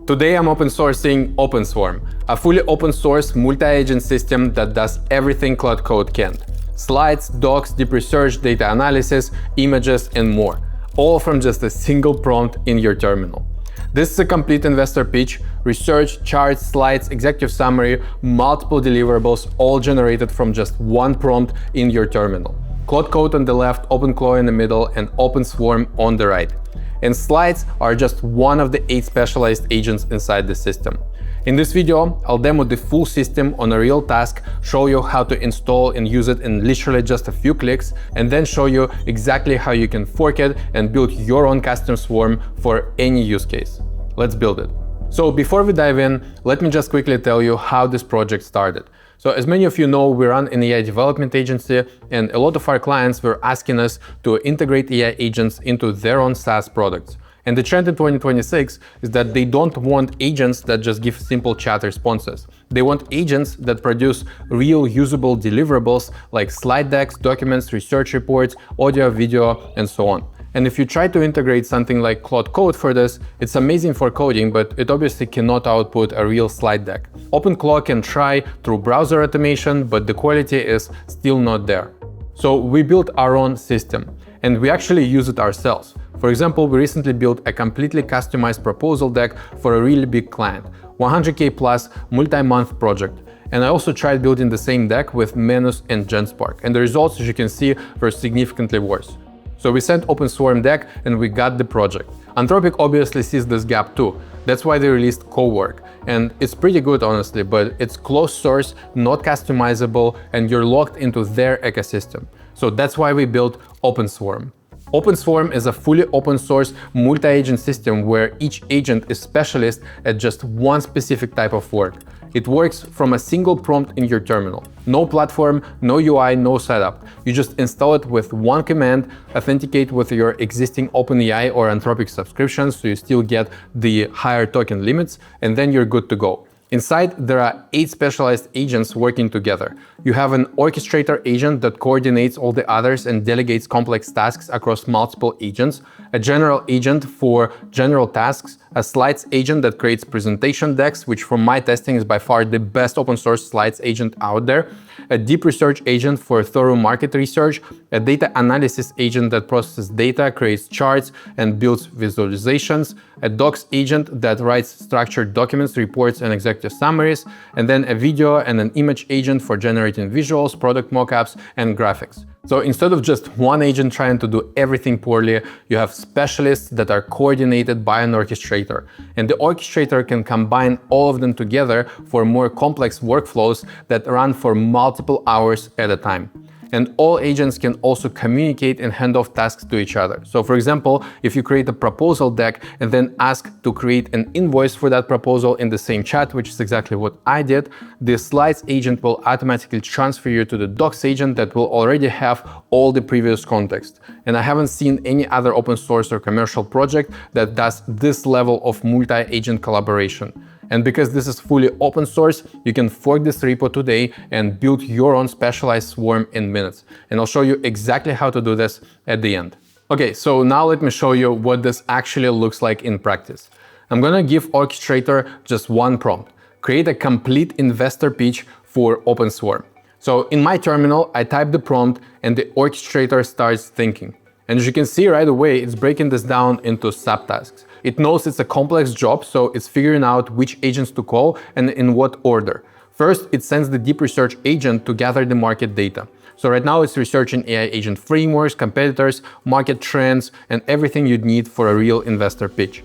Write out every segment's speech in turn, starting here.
Today I'm open sourcing OpenSwarm, a fully open source multi-agent system that does everything Claude Code can't. Slides, docs, deep research, data analysis, images, and more. All from just a single prompt in your terminal. This is a complete investor pitch, research, charts, slides, executive summary, multiple deliverables, all generated from just one prompt in your terminal. Claude Code on the left, OpenClaw in the middle, and OpenSwarm on the right. And slides are just one of the 8 specialized agents inside the system. In this video, I'll demo the full system on a real task, show you how to install and use it in literally just a few clicks, and then show you exactly how you can fork it and build your own custom swarm for any use case. Let's build it. So before we dive in, let me just quickly tell you how this project started. So as many of you know, we run an AI development agency, and a lot of our clients were asking us to integrate AI agents into their own SaaS products. And the trend in 2026 is that they don't want agents that just give simple chat responses. They want agents that produce real usable deliverables like slide decks, documents, research reports, audio, video, and so on. And if you try to integrate something like Claude Code for this, it's amazing for coding, but it obviously cannot output a real slide deck. OpenClaw can try through browser automation, but the quality is still not there. So we built our own system, and we actually use it ourselves. For example, we recently built a completely customized proposal deck for a really big client, 100K plus multi-month project. And I also tried building the same deck with Menus and GenSpark, and the results, as you can see, were significantly worse. So we sent OpenSwarm deck and we got the project. Anthropic obviously sees this gap too. That's why they released Cowork. And it's pretty good, honestly, but it's closed source, not customizable, and you're locked into their ecosystem. So that's why we built OpenSwarm. OpenSwarm is a fully open source multi-agent system where each agent is specialist at just one specific type of work. It works from a single prompt in your terminal. No platform, no UI, no setup. You just install it with one command, authenticate with your existing OpenAI or Anthropic subscriptions so you still get the higher token limits, and then you're good to go. Inside, there are 8 specialized agents working together. You have an orchestrator agent that coordinates all the others and delegates complex tasks across multiple agents, a general agent for general tasks, a slides agent that creates presentation decks, which from my testing is by far the best open source slides agent out there, a deep research agent for thorough market research, a data analysis agent that processes data, creates charts, and builds visualizations, a docs agent that writes structured documents, reports, and executive summaries, and then a video and an image agent for generating visuals, product mockups, and graphics. So instead of just one agent trying to do everything poorly, you have specialists that are coordinated by an orchestrator. And the orchestrator can combine all of them together for more complex workflows that run for multiple hours at a time. And all agents can also communicate and hand off tasks to each other. So for example, if you create a proposal deck and then ask to create an invoice for that proposal in the same chat, which is exactly what I did, the slides agent will automatically transfer you to the docs agent that will already have all the previous context. And I haven't seen any other open source or commercial project that does this level of multi-agent collaboration. And because this is fully open source, you can fork this repo today and build your own specialized swarm in minutes. And I'll show you exactly how to do this at the end. Okay, so now let me show you what this actually looks like in practice. I'm gonna give Orchestrator just one prompt. Create a complete investor pitch for OpenSwarm. So in my terminal, I type the prompt and the Orchestrator starts thinking. And as you can see right away, it's breaking this down into subtasks. It knows it's a complex job, so it's figuring out which agents to call and in what order. First, it sends the deep research agent to gather the market data. So right now it's researching AI agent frameworks, competitors, market trends, and everything you'd need for a real investor pitch.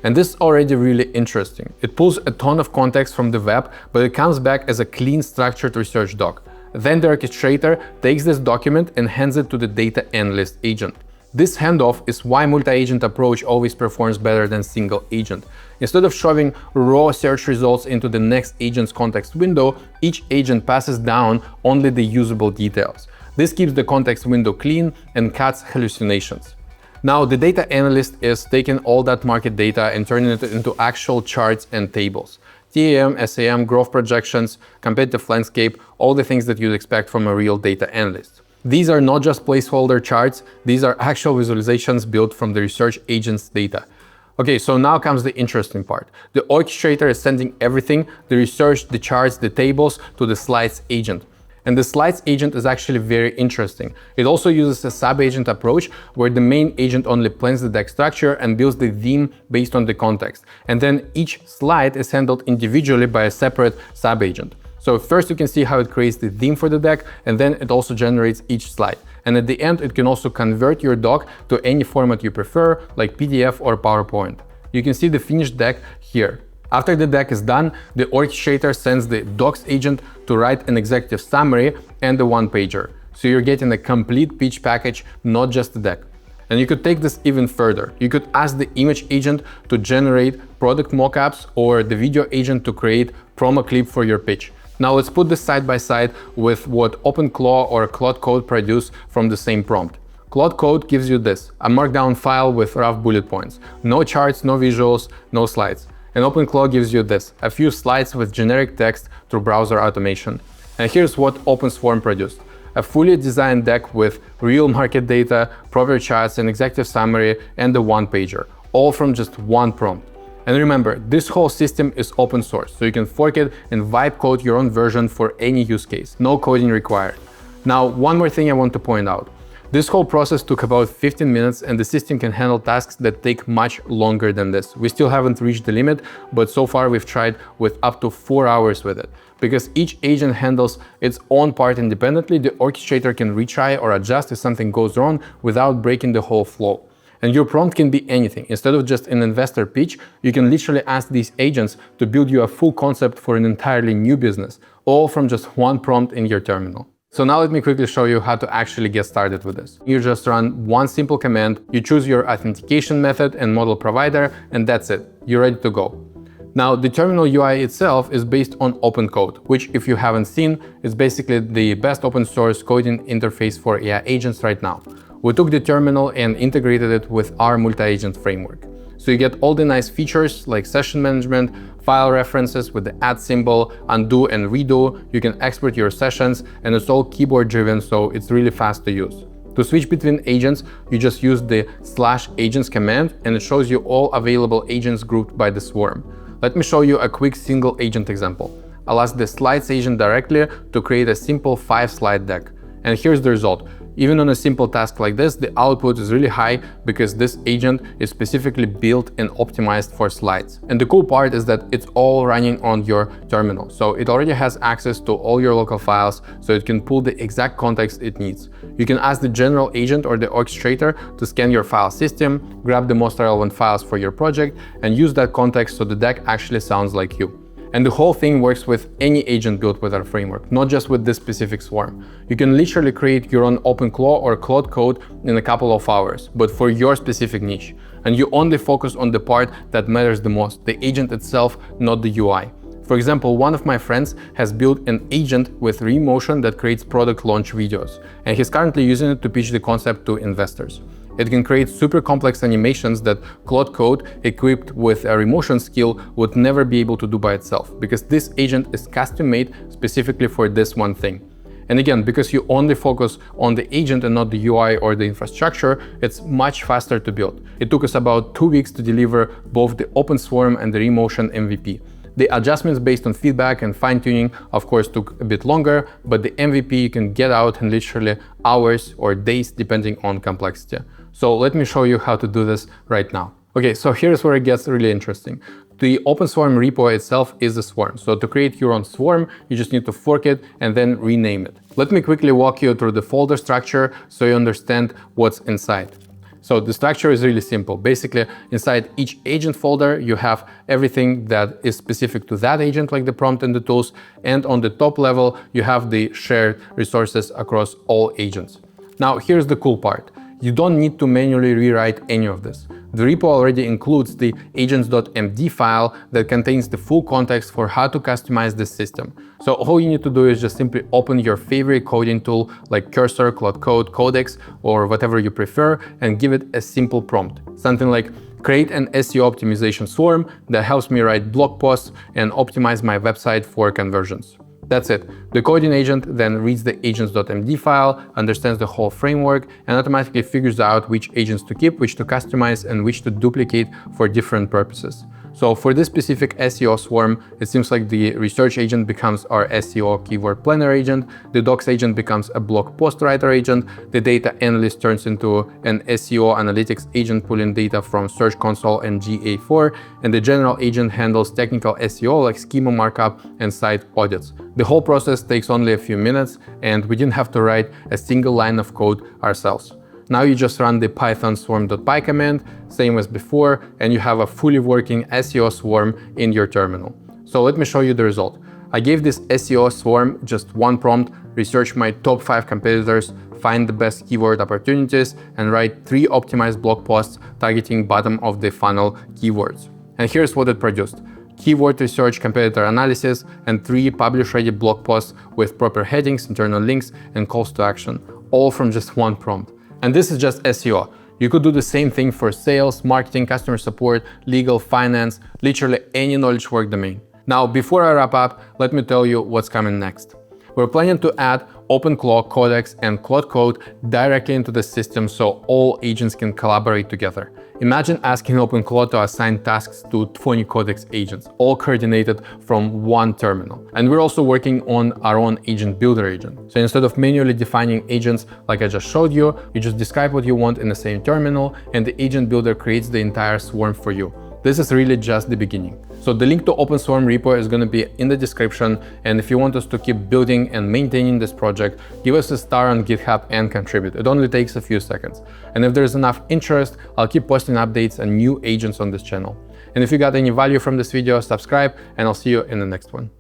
And this is already really interesting. It pulls a ton of context from the web, but it comes back as a clean, structured research doc. Then the orchestrator takes this document and hands it to the data analyst agent. This handoff is why multi-agent approach always performs better than single agent. Instead of shoving raw search results into the next agent's context window, each agent passes down only the usable details. This keeps the context window clean and cuts hallucinations. Now, the data analyst is taking all that market data and turning it into actual charts and tables. TAM, SAM, growth projections, competitive landscape, all the things that you'd expect from a real data analyst. These are not just placeholder charts, these are actual visualizations built from the research agent's data. Okay, so now comes the interesting part. The orchestrator is sending everything, the research, the charts, the tables, to the slides agent. And the slides agent is actually very interesting. It also uses a sub-agent approach where the main agent only plans the deck structure and builds the theme based on the context. And then each slide is handled individually by a separate sub-agent. So first you can see how it creates the theme for the deck, and then it also generates each slide. And at the end, it can also convert your doc to any format you prefer, like PDF or PowerPoint. You can see the finished deck here. After the deck is done, the orchestrator sends the docs agent to write an executive summary and a one-pager. So you're getting a complete pitch package, not just the deck. And you could take this even further. You could ask the image agent to generate product mockups or the video agent to create promo clip for your pitch. Now let's put this side by side with what OpenClaw or Claude Code produce from the same prompt. Claude Code gives you this, a markdown file with rough bullet points. No charts, no visuals, no slides. And OpenClaw gives you this, a few slides with generic text through browser automation. And here's what OpenSwarm produced. A fully designed deck with real market data, proper charts, an executive summary, and a one-pager, all from just one prompt. And remember, this whole system is open source, so you can fork it and vibe code your own version for any use case. No coding required. Now, one more thing I want to point out. This whole process took about 15 minutes and the system can handle tasks that take much longer than this. We still haven't reached the limit, but so far we've tried with up to 4 hours with it. Because each agent handles its own part independently, the orchestrator can retry or adjust if something goes wrong without breaking the whole flow. And your prompt can be anything. Instead of just an investor pitch, you can literally ask these agents to build you a full concept for an entirely new business, all from just one prompt in your terminal. So now let me quickly show you how to actually get started with this. You just run one simple command, you choose your authentication method and model provider, and that's it. You're ready to go. Now, the terminal UI itself is based on Open Code, which, if you haven't seen, is basically the best open source coding interface for AI agents right now. We took the terminal and integrated it with our multi-agent framework. So you get all the nice features like session management, file references with the add symbol, undo and redo. You can export your sessions, and it's all keyboard driven, so it's really fast to use. To switch between agents, you just use the /agents command, and it shows you all available agents grouped by the swarm. Let me show you a quick single agent example. I'll ask the slides agent directly to create a simple 5-slide deck. And here's the result. Even on a simple task like this, the output is really high because this agent is specifically built and optimized for slides. And the cool part is that it's all running on your terminal. So it already has access to all your local files, so it can pull the exact context it needs. You can ask the general agent or the orchestrator to scan your file system, grab the most relevant files for your project, and use that context so the deck actually sounds like you. And the whole thing works with any agent built with our framework, not just with this specific swarm. You can literally create your own OpenClaw or Claude Code in a couple of hours, but for your specific niche. And you only focus on the part that matters the most, the agent itself, not the UI. For example, one of my friends has built an agent with Remotion that creates product launch videos, and he's currently using it to pitch the concept to investors. It can create super complex animations that Claude Code, equipped with a Remotion skill, would never be able to do by itself, because this agent is custom-made specifically for this one thing. And again, because you only focus on the agent and not the UI or the infrastructure, it's much faster to build. It took us about 2 weeks to deliver both the OpenSwarm and the Remotion MVP. The adjustments based on feedback and fine-tuning, of course, took a bit longer, but the MVP you can get out in literally hours or days, depending on complexity. So let me show you how to do this right now. Okay, so here's where it gets really interesting. The OpenSwarm repo itself is a swarm. So to create your own swarm, you just need to fork it and then rename it. Let me quickly walk you through the folder structure so you understand what's inside. So the structure is really simple. Basically, inside each agent folder, you have everything that is specific to that agent, like the prompt and the tools. And on the top level, you have the shared resources across all agents. Now, here's the cool part. You don't need to manually rewrite any of this. The repo already includes the agents.md file that contains the full context for how to customize this system. So all you need to do is just simply open your favorite coding tool like Cursor, Claude Code, Codex, or whatever you prefer, and give it a simple prompt. Something like, create an SEO optimization swarm that helps me write blog posts and optimize my website for conversions. That's it. The coding agent then reads the agents.md file, understands the whole framework, and automatically figures out which agents to keep, which to customize, and which to duplicate for different purposes. So for this specific SEO swarm, it seems like the research agent becomes our SEO keyword planner agent, the docs agent becomes a blog post writer agent, the data analyst turns into an SEO analytics agent pulling data from Search Console and GA4, and the general agent handles technical SEO like schema markup and site audits. The whole process takes only a few minutes, and we didn't have to write a single line of code ourselves. Now you just run the python swarm.py command, same as before, and you have a fully working SEO swarm in your terminal. So let me show you the result. I gave this SEO swarm just one prompt: research my top 5 competitors, find the best keyword opportunities, and write 3 optimized blog posts targeting bottom of the funnel keywords. And here's what it produced: keyword research, competitor analysis, and 3 publish-ready blog posts with proper headings, internal links, and calls to action, all from just one prompt. And this is just SEO. You could do the same thing for sales, marketing, customer support, legal, finance, literally any knowledge work domain. Now, before I wrap up, let me tell you what's coming next. We're planning to add OpenClaw, Codex, and Claude Code directly into the system so all agents can collaborate together. Imagine asking OpenClaw to assign tasks to 20 Codex agents, all coordinated from one terminal. And we're also working on our own agent builder agent. So instead of manually defining agents like I just showed you, you just describe what you want in the same terminal, and the agent builder creates the entire swarm for you. This is really just the beginning. So the link to OpenSwarm repo is going to be in the description, and if you want us to keep building and maintaining this project, give us a star on GitHub and contribute. It only takes a few seconds. And if there's enough interest, I'll keep posting updates and new agents on this channel. And if you got any value from this video, subscribe, and I'll see you in the next one.